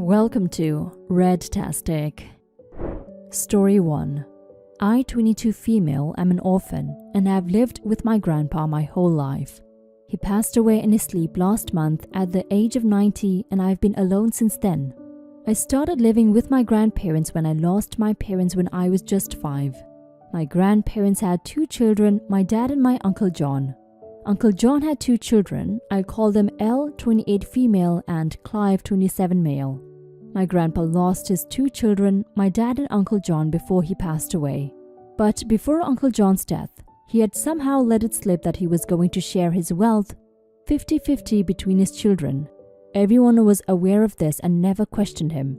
Welcome to Redtastic. Story 1. I, 22 female, am an orphan and have lived with my grandpa my whole life. He passed away in his sleep last month at the age of 90 and I've been alone since then. I started living with my grandparents when I lost my parents when I was just 5. My grandparents had 2 children, my dad and my Uncle John. Uncle John had 2 children. I'll call them L, 28 female, and Clive, 27 male. My grandpa lost his 2 children, my dad and Uncle John, before he passed away. But before Uncle John's death, he had somehow let it slip that he was going to share his wealth 50-50 between his children. Everyone was aware of this and never questioned him.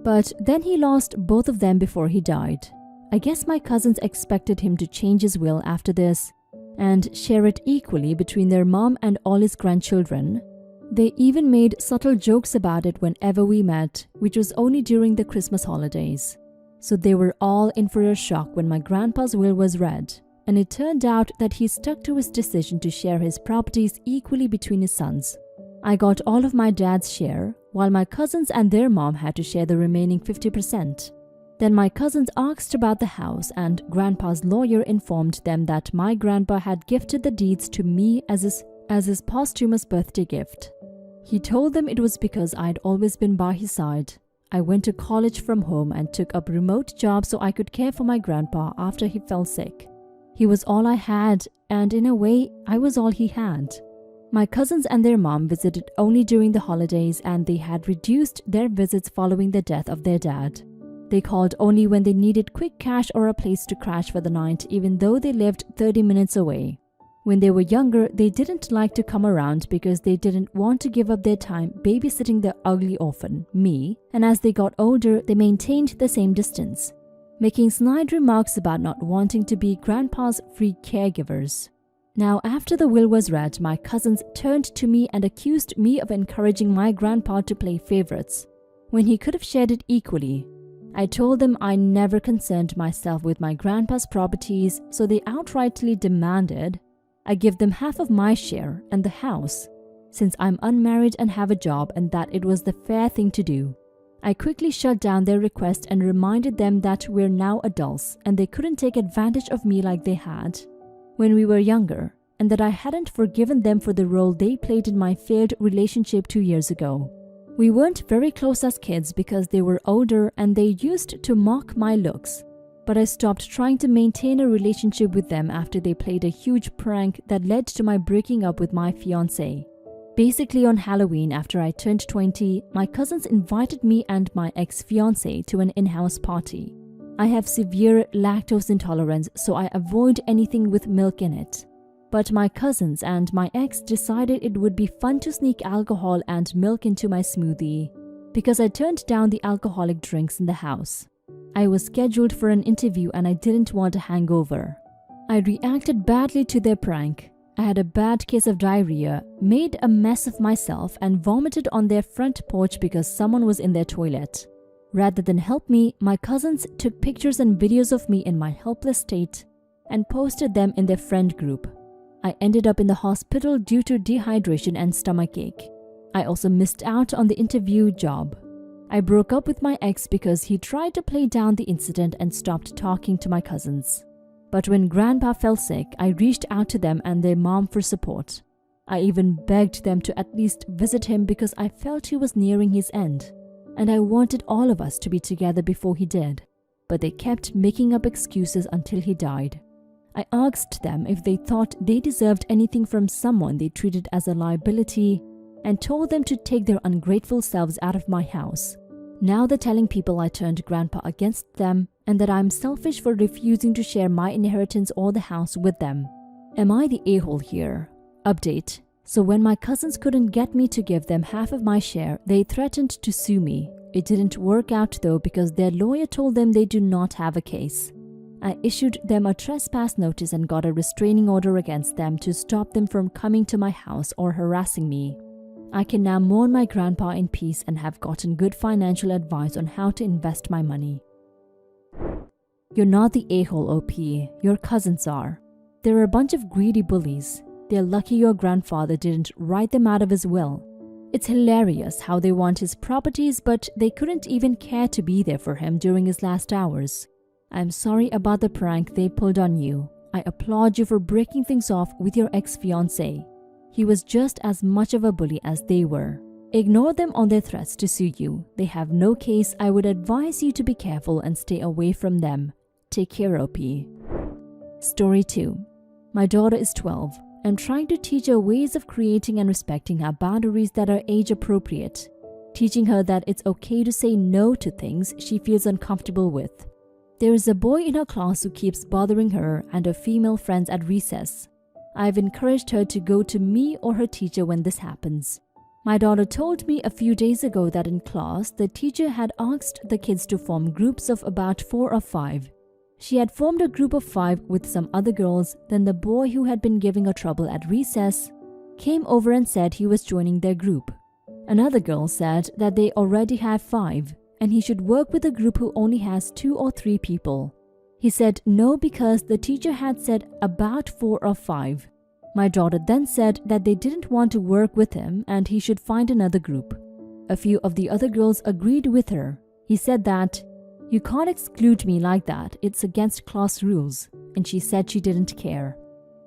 But then he lost both of them before he died. I guess my cousins expected him to change his will after this and share it equally between their mom and all his grandchildren. They even made subtle jokes about it whenever we met, which was only during the Christmas holidays. So they were all in for a shock when my grandpa's will was read, and it turned out that he stuck to his decision to share his properties equally between his sons. I got all of my dad's share, while my cousins and their mom had to share the remaining 50%. Then my cousins asked about the house and Grandpa's lawyer informed them that my grandpa had gifted the deeds to me as his posthumous birthday gift. He told them it was because I'd always been by his side. I went to college from home and took up remote jobs so I could care for my grandpa after he fell sick. He was all I had, and in a way, I was all he had. My cousins and their mom visited only during the holidays and they had reduced their visits following the death of their dad. They called only when they needed quick cash or a place to crash for the night, even though they lived 30 minutes away. When they were younger, they didn't like to come around because they didn't want to give up their time babysitting the ugly orphan, me, and as they got older, they maintained the same distance, making snide remarks about not wanting to be Grandpa's free caregivers. Now, after the will was read, my cousins turned to me and accused me of encouraging my grandpa to play favorites, when he could have shared it equally. I told them I never concerned myself with my grandpa's properties, so they outrightly demanded I give them half of my share and the house, since I'm unmarried and have a job, and that it was the fair thing to do. I quickly shut down their request and reminded them that we're now adults and they couldn't take advantage of me like they had when we were younger, and that I hadn't forgiven them for the role they played in my failed relationship 2 years ago. We weren't very close as kids because they were older and they used to mock my looks. But I stopped trying to maintain a relationship with them after they played a huge prank that led to my breaking up with my fiancé. Basically on Halloween after I turned 20, my cousins invited me and my ex-fiancé to an in-house party. I have severe lactose intolerance, so I avoid anything with milk in it. But my cousins and my ex decided it would be fun to sneak alcohol and milk into my smoothie because I turned down the alcoholic drinks in the house. I was scheduled for an interview and I didn't want a hangover. I reacted badly to their prank. I had a bad case of diarrhea, made a mess of myself, and vomited on their front porch because someone was in their toilet. Rather than help me, my cousins took pictures and videos of me in my helpless state and posted them in their friend group. I ended up in the hospital due to dehydration and stomachache. I also missed out on the interview job. I broke up with my ex because he tried to play down the incident and stopped talking to my cousins. But when Grandpa fell sick, I reached out to them and their mom for support. I even begged them to at least visit him because I felt he was nearing his end, and I wanted all of us to be together before he did. But they kept making up excuses until he died. I asked them if they thought they deserved anything from someone they treated as a liability and told them to take their ungrateful selves out of my house. Now they're telling people I turned Grandpa against them and that I'm selfish for refusing to share my inheritance or the house with them. Am I the a-hole here? Update. So when my cousins couldn't get me to give them half of my share, they threatened to sue me. It didn't work out though because their lawyer told them they do not have a case. I issued them a trespass notice and got a restraining order against them to stop them from coming to my house or harassing me. I can now mourn my grandpa in peace and have gotten good financial advice on how to invest my money. You're not the a-hole, OP. Your cousins are. They're a bunch of greedy bullies. They're lucky your grandfather didn't write them out of his will. It's hilarious how they want his properties, but they couldn't even care to be there for him during his last hours. I'm sorry about the prank they pulled on you. I applaud you for breaking things off with your ex-fiancé. He was just as much of a bully as they were. Ignore them on their threats to sue you. They have no case. I would advise you to be careful and stay away from them. Take care, OP. Story 2. My daughter is 12. I'm trying to teach her ways of creating and respecting her boundaries that are age appropriate. Teaching her that it's okay to say no to things she feels uncomfortable with. There is a boy in her class who keeps bothering her and her female friends at recess. I've encouraged her to go to me or her teacher when this happens. My daughter told me a few days ago that in class, the teacher had asked the kids to form groups of about 4 or 5. She had formed a group of 5 with some other girls, then the boy who had been giving her trouble at recess came over and said he was joining their group. Another girl said that they already have 5, and he should work with a group who only has 2 or 3 people. He said no because the teacher had said about 4 or 5. My daughter then said that they didn't want to work with him and he should find another group. A few of the other girls agreed with her. He said that, "You can't exclude me like that, it's against class rules," and she said she didn't care.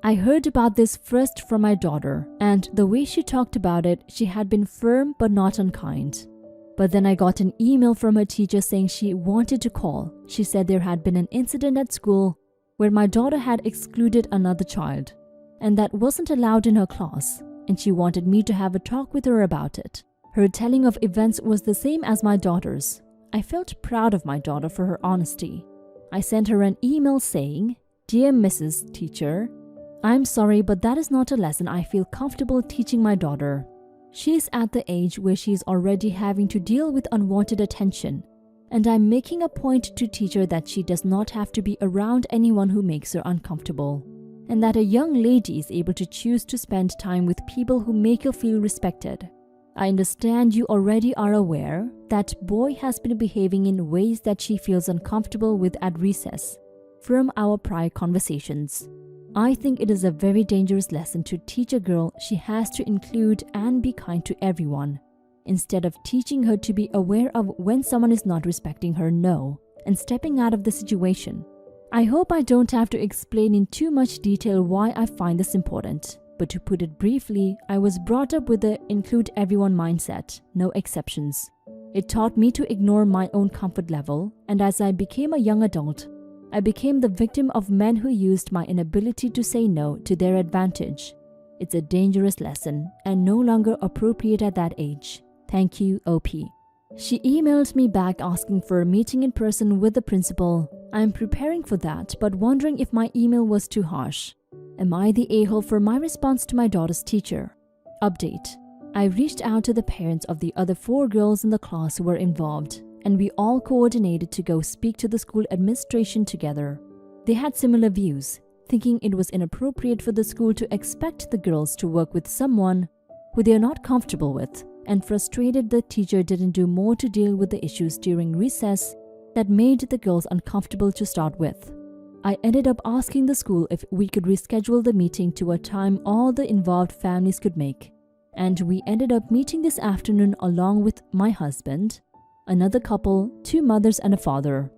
I heard about this first from my daughter, and the way she talked about it, she had been firm but not unkind. But then I got an email from her teacher saying she wanted to call. She said there had been an incident at school where my daughter had excluded another child, and that wasn't allowed in her class, and she wanted me to have a talk with her about it. Her telling of events was the same as my daughter's. I felt proud of my daughter for her honesty. I sent her an email saying, "Dear Mrs. Teacher, I'm sorry, but that is not a lesson I feel comfortable teaching my daughter. She is at the age where she is already having to deal with unwanted attention, and I'm making a point to teach her that she does not have to be around anyone who makes her uncomfortable, and that a young lady is able to choose to spend time with people who make her feel respected. I understand you already are aware that boy has been behaving in ways that she feels uncomfortable with at recess from our prior conversations. I think it is a very dangerous lesson to teach a girl she has to include and be kind to everyone, instead of teaching her to be aware of when someone is not respecting her no and stepping out of the situation. I hope I don't have to explain in too much detail why I find this important, but to put it briefly, I was brought up with the include everyone mindset, no exceptions. It taught me to ignore my own comfort level, and as I became a young adult, I became the victim of men who used my inability to say no to their advantage. It's a dangerous lesson and no longer appropriate at that age. Thank you, OP. She emailed me back asking for a meeting in person with the principal. I'm preparing for that, but wondering if my email was too harsh. Am I the a-hole for my response to my daughter's teacher? Update. I reached out to the parents of the other 4 girls in the class who were involved, and we all coordinated to go speak to the school administration together. They had similar views, thinking it was inappropriate for the school to expect the girls to work with someone who they are not comfortable with, and frustrated the teacher didn't do more to deal with the issues during recess that made the girls uncomfortable to start with. I ended up asking the school if we could reschedule the meeting to a time all the involved families could make, and we ended up meeting this afternoon along with my husband, another couple, 2 mothers and a father,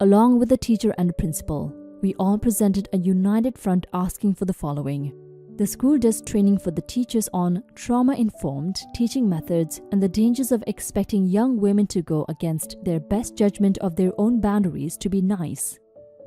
along with the teacher and principal. We all presented a united front asking for the following. The school does training for the teachers on trauma-informed teaching methods and the dangers of expecting young women to go against their best judgment of their own boundaries to be nice.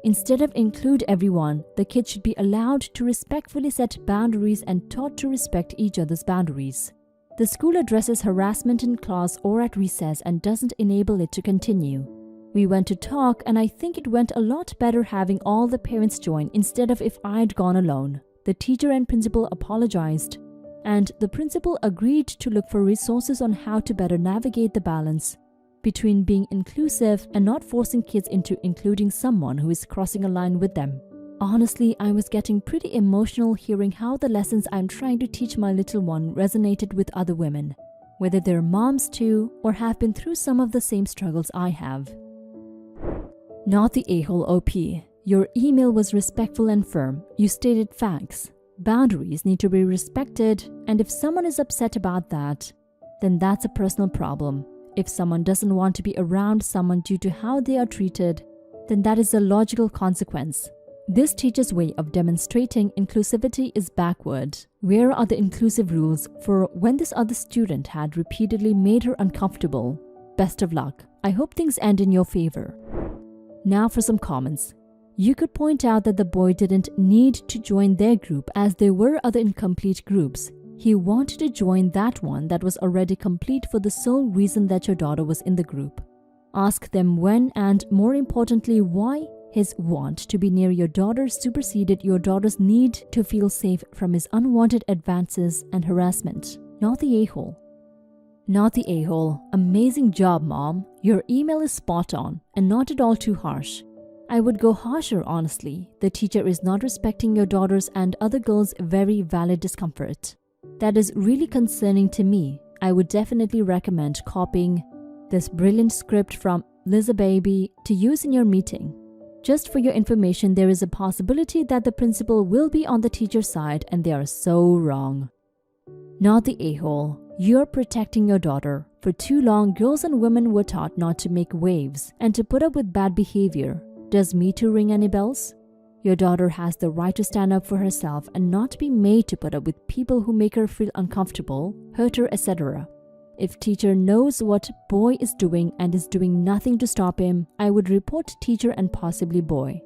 Instead of include everyone, the kids should be allowed to respectfully set boundaries and taught to respect each other's boundaries. The school addresses harassment in class or at recess and doesn't enable it to continue. We went to talk, and I think it went a lot better having all the parents join instead of if I'd gone alone. The teacher and principal apologized, and the principal agreed to look for resources on how to better navigate the balance between being inclusive and not forcing kids into including someone who is crossing a line with them. Honestly, I was getting pretty emotional hearing how the lessons I'm trying to teach my little one resonated with other women, whether they're moms too or have been through some of the same struggles I have. Not the a-hole OP. Your email was respectful and firm. You stated facts. Boundaries need to be respected, and if someone is upset about that, then that's a personal problem. If someone doesn't want to be around someone due to how they are treated, then that is a logical consequence. This teacher's way of demonstrating inclusivity is backward. Where are the inclusive rules for when this other student had repeatedly made her uncomfortable? Best of luck. I hope things end in your favor. Now for some comments. You could point out that the boy didn't need to join their group as there were other incomplete groups. He wanted to join that one that was already complete for the sole reason that your daughter was in the group. Ask them when and, more importantly, why his want to be near your daughter superseded your daughter's need to feel safe from his unwanted advances and harassment. Not the a-hole. Not the a-hole. Amazing job, Mom. Your email is spot on and not at all too harsh. I would go harsher, honestly. The teacher is not respecting your daughter's and other girls' very valid discomfort. That is really concerning to me. I would definitely recommend copying this brilliant script from Liza Baby to use in your meeting. Just for your information, there is a possibility that the principal will be on the teacher's side and they are so wrong. Not the a-hole. You're protecting your daughter. For too long, girls and women were taught not to make waves and to put up with bad behavior. Does Me Too ring any bells? Your daughter has the right to stand up for herself and not be made to put up with people who make her feel uncomfortable, hurt her, etc. If teacher knows what boy is doing and is doing nothing to stop him, I would report teacher and possibly boy.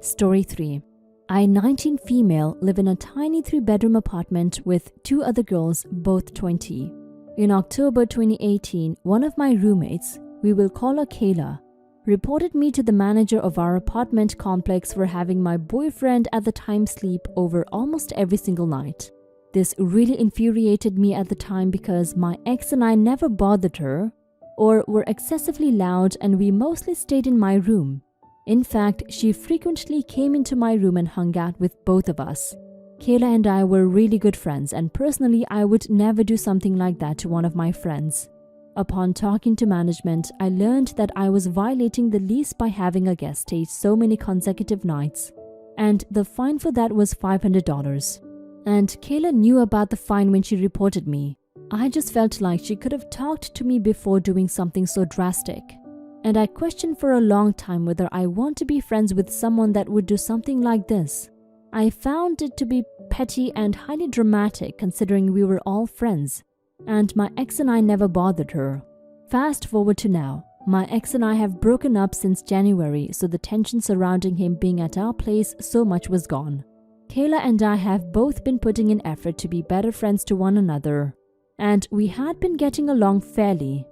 Story 3. I, 19 female, live in a tiny 3-bedroom apartment with 2 other girls, both 20. In October 2018, one of my roommates, we will call her Kayla, reported me to the manager of our apartment complex for having my boyfriend at the time sleep over almost every single night. This really infuriated me at the time because my ex and I never bothered her or were excessively loud and we mostly stayed in my room. In fact, she frequently came into my room and hung out with both of us. Kayla and I were really good friends and personally I would never do something like that to one of my friends. Upon talking to management, I learned that I was violating the lease by having a guest stay so many consecutive nights, and the fine for that was $500. And Kayla knew about the fine when she reported me. I just felt like she could have talked to me before doing something so drastic. And I questioned for a long time whether I want to be friends with someone that would do something like this. I found it to be petty and highly dramatic considering we were all friends. And my ex and I never bothered her. Fast forward to now. My ex and I have broken up since January, so the tension surrounding him being at our place so much was gone. Kayla and I have both been putting in effort to be better friends to one another, and we had been getting along fairly.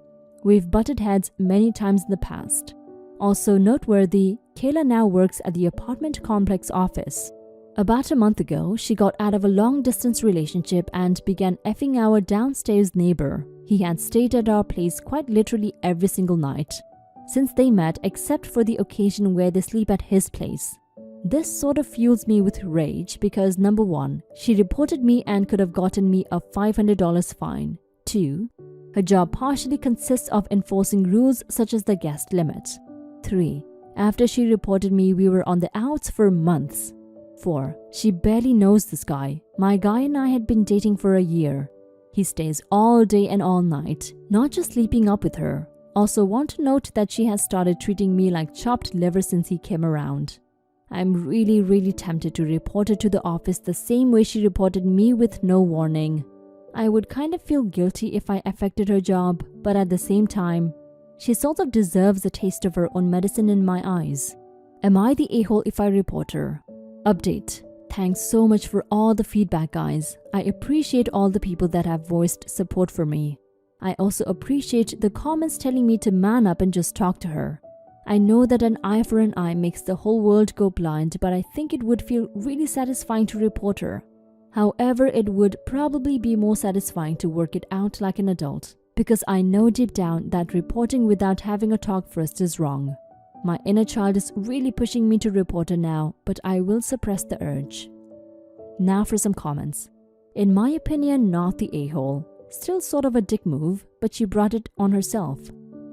We've butted heads many times in the past. Also noteworthy, Kayla now works at the apartment complex office. About a month ago, she got out of a long-distance relationship and began effing our downstairs neighbor. He had stayed at our place quite literally every single night since they met, except for the occasion where they sleep at his place. This sort of fuels me with rage because number 1, she reported me and could have gotten me a $500 fine. 2, her job partially consists of enforcing rules such as the guest limit. 3, after she reported me, we were on the outs for months. 4, she barely knows this guy. My guy and I had been dating for a year. He stays all day and all night, not just sleeping up with her. Also want to note that she has started treating me like chopped liver since he came around. I'm really tempted to report her to the office the same way she reported me with no warning. I would kind of feel guilty if I affected her job, but at the same time, she sort of deserves a taste of her own medicine in my eyes. Am I the a-hole if I report her? Update. Thanks so much for all the feedback, guys. I appreciate all the people that have voiced support for me. I also appreciate the comments telling me to man up and just talk to her. I know that an eye for an eye makes the whole world go blind, but I think it would feel really satisfying to report her. However, it would probably be more satisfying to work it out like an adult, because I know deep down that reporting without having a talk first is wrong. My inner child is really pushing me to report her now, but I will suppress the urge. Now for some comments. In my opinion, not the a-hole. Still sort of a dick move, but she brought it on herself.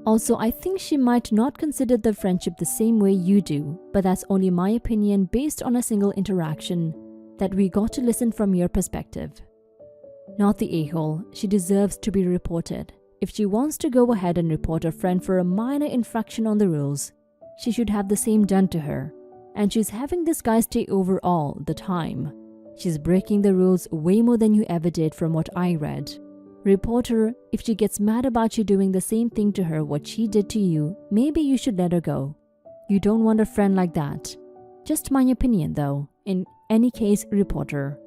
Also, I think she might not consider the friendship the same way you do, but that's only my opinion based on a single interaction that we got to listen from your perspective. Not the a-hole. She deserves to be reported. If she wants to go ahead and report her friend for a minor infraction on the rules, she should have the same done to her. And she's having this guy stay over all the time. She's breaking the rules way more than you ever did from what I read. Report her. If she gets mad about you doing the same thing to her what she did to you, maybe you should let her go. You don't want a friend like that. Just my opinion though. In any case, report her.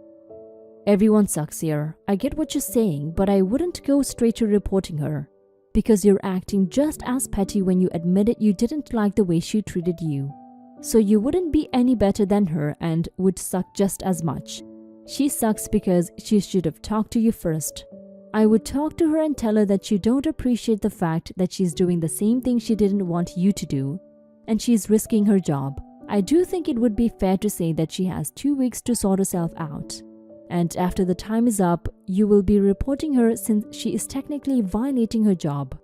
Everyone sucks here. I get what you're saying, but I wouldn't go straight to reporting her. Because you're acting just as petty when you admitted you didn't like the way she treated you. So you wouldn't be any better than her and would suck just as much. She sucks because she should have talked to you first. I would talk to her and tell her that you don't appreciate the fact that she's doing the same thing she didn't want you to do, and she's risking her job. I do think it would be fair to say that she has 2 weeks to sort herself out. And after the time is up, you will be reporting her since she is technically violating her job.